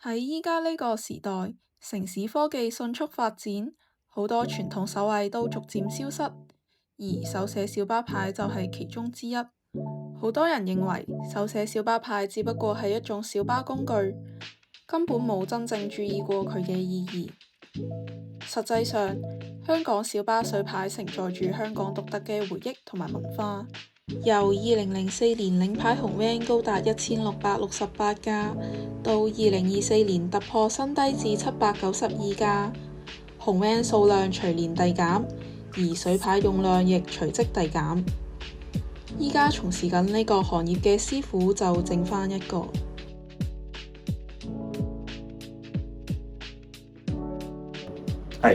喺依家呢個時代，城市科技迅速發展，好多傳統手藝都逐漸消失，而手寫小巴牌就係其中之一。好多人認為手寫小巴牌只不過係一種小巴工具，根本冇真正注意過佢嘅意義。實際上，香港小巴水牌承載住香港獨特嘅回憶同埋文化。由2004年領牌紅 van 高達1668架，到2024年突破新低至792架，紅 van 數量隨年遞減，而水牌用量亦隨即遞減。依家從事緊呢個行業嘅師傅就剩返一個。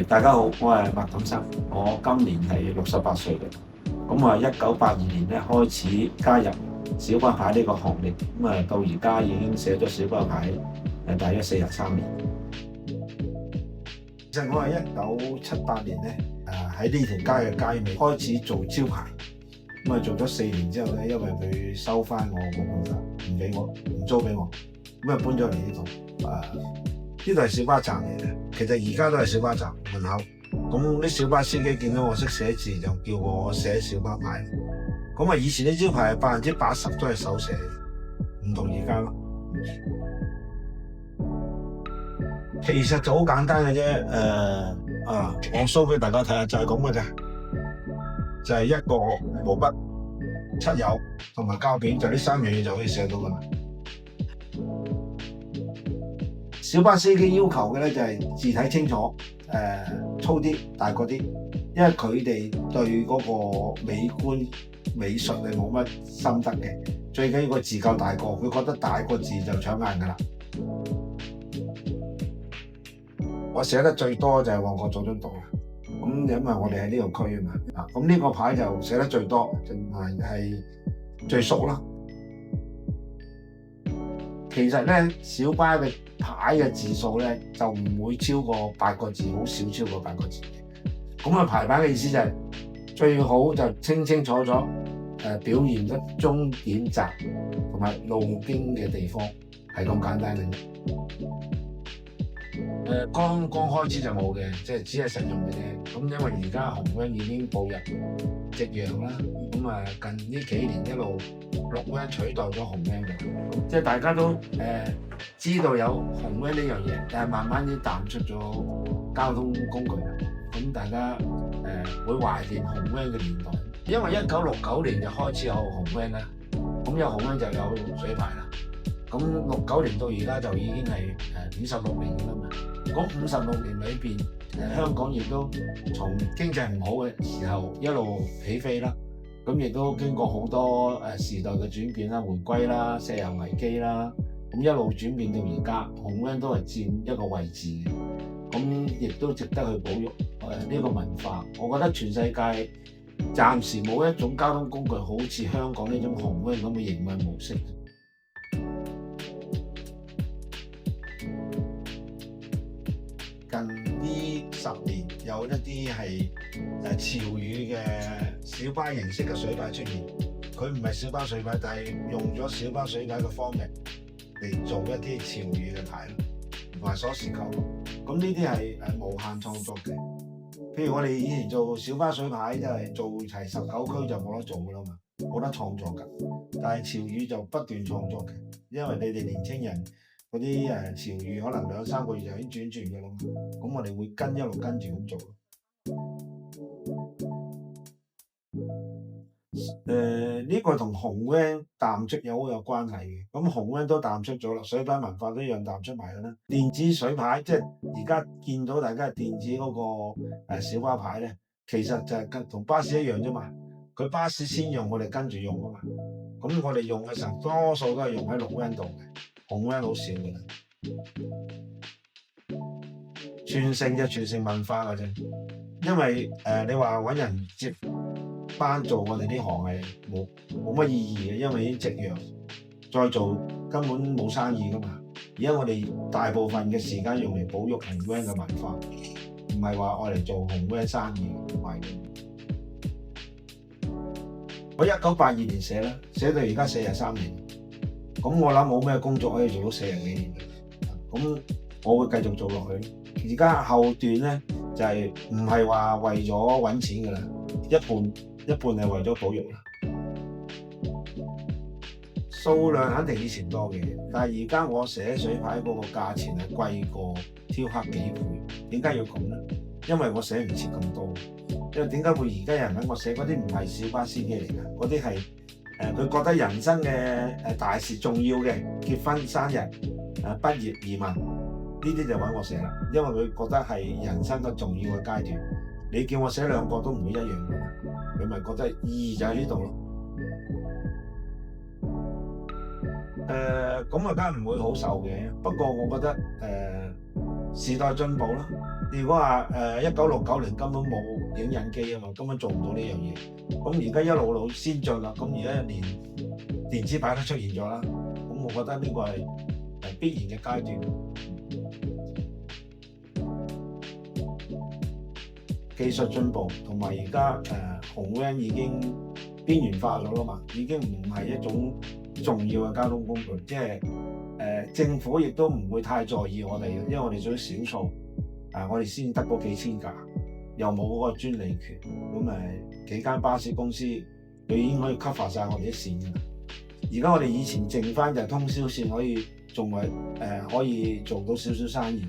大家好，我係麥錦生，我今年係68歲嘅。1982年咧開始加入小巴牌呢個行列，到而家已經寫咗小巴牌大約43年。其實我係1978年咧喺呢條街嘅街尾開始做招牌，做咗4年之後咧，因為佢收翻我個鋪頭，唔租俾我，搬咗嚟呢度。呢度係小巴站嚟嘅，其實而家都係小巴站門口。咁啲小巴司機見到我識寫字，就叫我寫小巴牌。以前啲招牌80%都係手寫，唔同而家咯。其實就好簡單嘅啫。我 show 俾大家睇下，就係咁嘅啫。就係一個毛筆、漆油同埋膠片，就呢3樣嘢就可以寫到噶啦。小巴司機要求嘅咧就係字體清楚，粗啲、大個啲，因為佢哋對嗰個美觀美術係冇乜心得嘅，最緊要個字夠大個，佢覺得大個字就搶眼噶啦。我寫得最多就係旺角佐敦道啦，因為我哋喺呢個區啊嘛，咁呢個牌就寫得最多，係最熟啦。其實咧，小巴嘅牌嘅字數咧就唔會超過8個字，好少超過8個字嘅。排版嘅意思就係最好就清清楚楚，表現得終點站同埋路經嘅地方，係咁簡單嘅啫。剛剛開始就冇嘅，即係只係實用嘅啫。因為而家紅 van 已經步入夕陽啦，近呢幾年一路綠 van 取代咗紅 van 嘅，即係大家都知道有紅 van 呢樣嘢，但係慢慢啲淡出咗交通工具啦。大家會懷念紅 van 嘅年代，因為1969年就開始有紅 van 啦，有紅 van 就有水牌啦。69年到而家就已經係56年㗎啦嘛。56年裏邊，香港亦都從經濟唔好嘅時候一路起飛啦。亦都經過好多時代嘅轉變啦、回歸啦、石油危機啦，一路轉變到而家，紅 van 都係佔一個位置嘅。亦都值得去保育呢個文化。我覺得全世界暫時冇一種交通工具好似香港呢種紅 van 咁嘅營運模式。近呢10年有一啲係潮語嘅小巴形式嘅水牌出現，佢唔係小巴水牌，但係用咗小巴水牌嘅方面嚟做一啲潮語嘅牌同埋鎖匙扣。呢啲係無限創作嘅。譬如我哋以前做小巴水牌，就係做齊19區就冇得做噶啦嘛，冇得創作噶。但係潮語就不斷創作嘅，因為你哋年青人嗰啲潮語可能2-3個月就已經轉嘅啦嘛，我哋會一路跟住咁做。呢個同紅 van 淡出好有關係嘅。紅 van 都淡出咗啦，水牌文化都一樣淡出埋啦。電子水牌即係而家見到大家係電子嗰個小巴牌咧，其實就係同巴士一樣啫嘛。佢巴士先用，我哋跟住用啊嘛。我哋用嘅時候多數都係用喺綠 van 度嘅，紅 van 好少嘅啦。傳承就傳承文化嘅啫，因為你話揾人接班做我哋呢行係冇乜意義嘅，因為已經夕陽，再做根本冇生意噶嘛。而家我哋大部分嘅時間用嚟保育紅 van 嘅文化，唔係話愛嚟做紅 van 生意，唔係。我1982年寫啦，寫到而家43年，我諗冇咩工作可以做到40幾年。咁我會繼續做落去。而家後段咧就係唔係話為咗揾錢㗎啦，一半係為咗保育啦。數量肯定以前多嘅，但係而家我寫水牌嗰個價錢係貴過雕刻幾倍。點解要咁咧？因為我寫唔切咁多。因為點解會而家有人揾我寫嗰啲唔係小巴司機嚟㗎？嗰啲係佢覺得人生嘅大事重要嘅，結婚、生日、畢業、移民呢啲就揾我寫啦。因為佢覺得係人生嘅重要嘅階段。你叫我寫兩個都唔會一樣㗎，佢咪覺得意義就喺呢度咯。咁啊，梗係唔會好受嘅。不過我覺得時代進步啦。如果話1969年根本冇影印機啊嘛，根本做唔到呢樣嘢。咁而家一路先進啦，咁而家連電子牌都出現咗啦。咁我覺得呢個係必然嘅階段。技術進步同埋而家紅 van 已經邊緣化咗啦嘛，已經唔係一種重要嘅交通工具，即係政府亦都唔會太在意我哋嘅，因為我哋屬於少數，我哋先得嗰幾千架，又冇嗰個專利權，咁幾間巴士公司佢已經可以 cover 晒我哋啲線㗎啦。而家我哋以前剩翻就係通宵線可以仲係可以做到少少生意，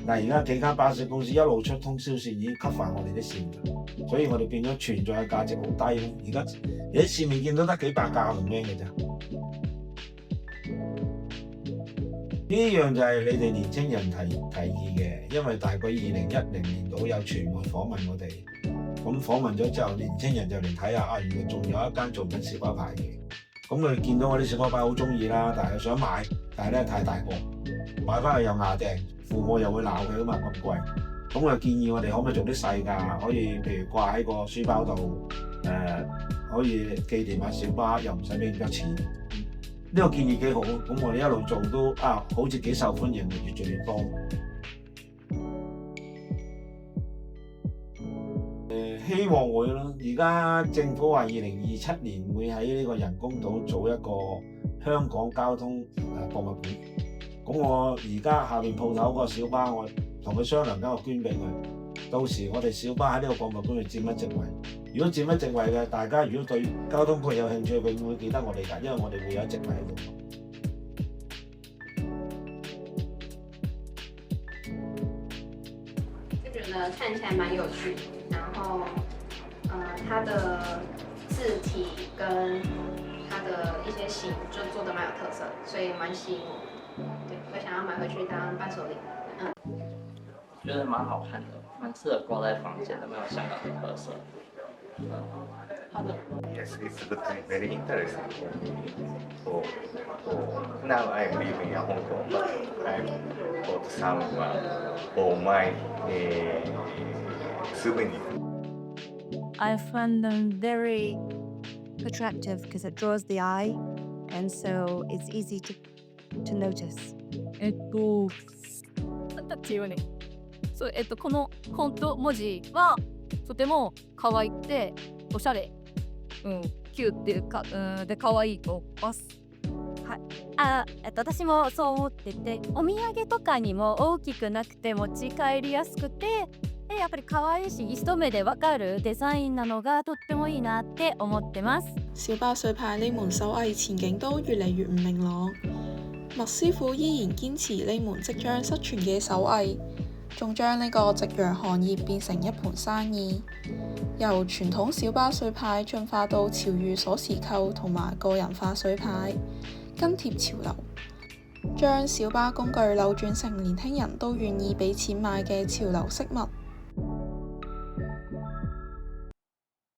但係而家幾間巴士公司一路出通宵線已經 cover 我哋啲線㗎，所以我哋變咗存在嘅價值好低咯。而家你喺市面見到得幾百架紅 van 嘅咋？呢樣就係你哋年青人提議嘅，因為大概2010年度有傳媒訪問我哋，咁訪問咗之後，年青人就嚟睇下原來仲有一間做緊小巴牌嘅，咁佢見到我啲小巴牌好中意啦，但係想買，但係咧太大個，買翻去又牙訂，父母又會鬧佢啊嘛，咁貴，咁佢建議我哋可唔可以做啲細㗎，可以譬如掛喺個書包度，可以紀念下小巴，又唔使俾咁多錢。呢個建議幾好，咁我哋一路做都好似幾受歡迎，越做越多。希望會咯。而家政府話2027年會喺呢個人工島做一個香港交通博物館。咁我而家下邊鋪頭個小巴，我同佢商量緊，我捐俾佢。到時我哋小巴喺呢個博物館去佔一席位。如果佔一席位嘅，大家如果對交通區有興趣，永遠會記得我哋㗎，因為我哋會有一席位喺度。就覺得看起來蠻有趣，然後它的字體跟它的一些型就做得蠻有特色，所以蠻吸引我。對，我想要買回去當伴手禮。覺得蠻好看的，蠻適合掛在房間的，蠻有香港的特色。好的。Yes, it's very interesting. Now I'm living in Hong Kong, but I bought some for my souvenir. I find them very attractive because it draws the eye, and so it's easy to notice. なんていうね。そう、このフォント文字はとても可愛くておしゃれ、キューっていうか、で可愛いと思います。はい。私もそう思ってて、お土産とかにも大きくなくて持ち帰りやすくて、でやっぱり可愛いし一目でわかるデザインなのがとってもいいなって思ってます。小巴水牌呢門手藝前景都越嚟越唔明朗，麥師傅依然堅持呢門即將失傳嘅手藝，仲將呢個夕陽行業變成一盤生意，由傳統小巴水牌進化到潮語鎖匙扣同埋個人化水牌，跟貼潮流，將小巴工具扭轉成年輕人都願意俾錢買嘅潮流飾物。